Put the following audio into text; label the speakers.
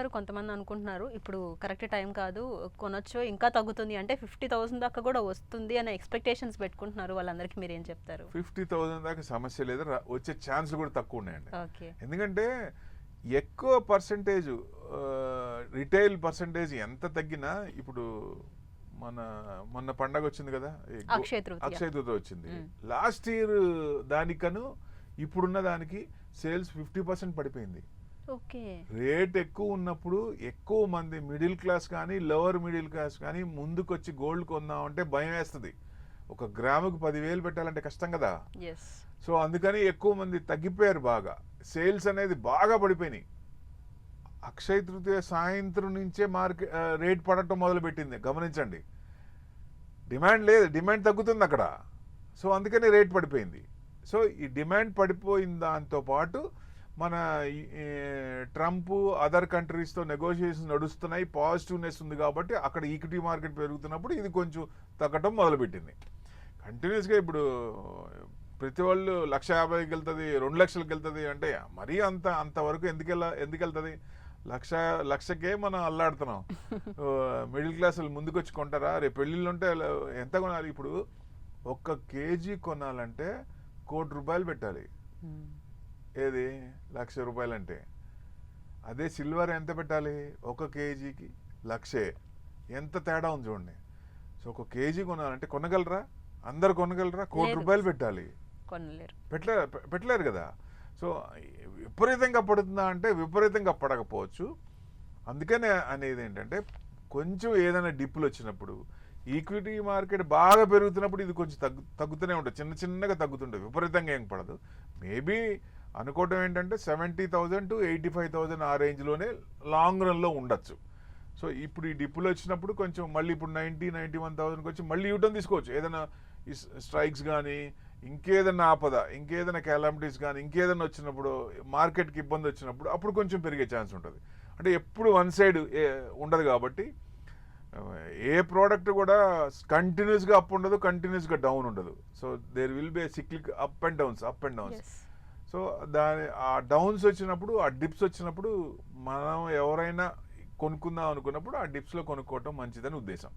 Speaker 1: అంటున్నారు, కొంతమంది అనుకుంటున్నారు ఇప్పుడు కరెక్ట్ టైం కాదు, కొనొచ్చు, ఇంకా తగ్గుతుంది అంటే 50,000 దాకా కూడా వస్తుంది అనే ఎక్స్పెక్టేషన్స్ పెట్టుకుంటున్నారు. వాళ్ళందరికీ మీరు ఏం చెప్తారు?
Speaker 2: 50,000 దాకా సమస్య లేదు, వచ్చే ఛాన్స్లు కూడా తక్కువ ఉన్నాయండి.
Speaker 1: ఓకే.
Speaker 2: ఎందుకంటే ఎక్కువ పర్సంటేజ్ రిటైల్ పర్సంటేజ్ ఎంత తగ్గినా, ఇప్పుడు మొన్న పండగ వచ్చింది కదా,
Speaker 1: అక్షయ తృతీయ
Speaker 2: వచ్చింది. లాస్ట్ ఇయర్ దానికను ఇప్పుడున్న దానికి సేల్స్ 50% పడిపోయింది. రేట్ ఎక్కువ ఉన్నప్పుడు ఎక్కువ మంది మిడిల్ క్లాస్ కానీ లోవర్ మిడిల్ క్లాస్ కానీ ముందుకొచ్చి గోల్డ్ కొందామంటే భయం వేస్తుంది. ఒక గ్రాముకు 10,000 పెట్టాలంటే కష్టం కదా. సో అందుకని ఎక్కువ మంది తగ్గిపోయారు, బాగా సేల్స్ అనేది బాగా పడిపోయినాయి. అక్షయ తృతీయ సాయంత్రం నుంచే మార్కెట్ రేట్ పడటం మొదలుపెట్టింది, గమనించండి. డిమాండ్ లేదు, డిమాండ్ తగ్గుతుంది అక్కడ. సో అందుకని రేట్ పడిపోయింది. సో ఈ డిమాండ్ పడిపోయిన దాంతో పాటు మన ట్రంప్ అదర్ కంట్రీస్తో నెగోషియేషన్స్ నడుస్తున్నాయి, పాజిటివ్నెస్ ఉంది కాబట్టి అక్కడ ఈక్విటీ మార్కెట్ పెరుగుతున్నప్పుడు ఇది కొంచెం తగ్గటం మొదలుపెట్టింది. కంటిన్యూస్గా ఇప్పుడు ప్రతి వాళ్ళు 1,50,000కి వెళ్తుంది, 2 లక్షలకి వెళ్తుంది అంటే మరీ అంతవరకు ఎందుకు వెళ్తుంది? లక్షకే మనం అల్లాడుతున్నాం. మిడిల్ క్లాస్ వాళ్ళు ముందుకు వచ్చి కొంటారా? రేపు పెళ్ళిళ్ళు ఉంటే ఎంత కొనాలి? ఇప్పుడు 1 కేజీ కొనాలంటే ₹1,00,00,000 పెట్టాలి. ఏది ₹1,00,000 అంటే. అదే సిల్వర్ ఎంత పెట్టాలి? 1 కేజీకి 1,00,000. ఎంత తేడా ఉంది చూడండి. సో 1 కేజీ కొనాలంటే కొనగలరా? అందరు కొనగలరా? ₹1,00,00,000 పెట్టాలి. పెట్టలేరు కదా. సో విపరీతంగా పడుతుందా అంటే విపరీతంగా పడకపోవచ్చు. అందుకనే అనేది ఏంటంటే కొంచెం ఏదైనా డిప్పులు వచ్చినప్పుడు, ఈక్విటీ మార్కెట్ బాగా పెరుగుతున్నప్పుడు ఇది కొంచెం తగ్గుతూనే ఉంటుంది, చిన్నగా తగ్గుతుంటుంది, విపరీతంగా ఏం పడదు. మేబీ అనుకోవటం ఏంటంటే 70,000 to 85,000 ఆ రేంజ్లోనే లాంగ్ రన్లో ఉండొచ్చు. సో ఇప్పుడు ఈ డిప్పులు వచ్చినప్పుడు కొంచెం మళ్ళీ ఇప్పుడు 91,000కి వచ్చి మళ్ళీ యూటర్న్ తీసుకోవచ్చు. ఏదైనా స్ట్రైక్స్ కానీ, ఇంకేదైనా ఆపద, ఇంకేదైనా క్యాలామిటీస్ కానీ, ఇంకేదైనా వచ్చినప్పుడు, మార్కెట్కి ఇబ్బంది వచ్చినప్పుడు అప్పుడు కొంచెం పెరిగే ఛాన్స్ ఉంటుంది. అంటే ఎప్పుడు వన్ సైడ్ ఉండదు కాబట్టి ఏ ప్రోడక్ట్ కూడా కంటిన్యూస్గా అప్ ఉండదు, కంటిన్యూస్గా డౌన్ ఉండదు. So there will be cyclic up and downs. So ఆ డౌన్స్ వచ్చినప్పుడు, ఆ డిప్స్ వచ్చినప్పుడు మనం ఎవరైనా కొనుక్కుందాం అనుకున్నప్పుడు ఆ డిప్స్లో కొనుక్కోవటం మంచిదని ఉద్దేశం.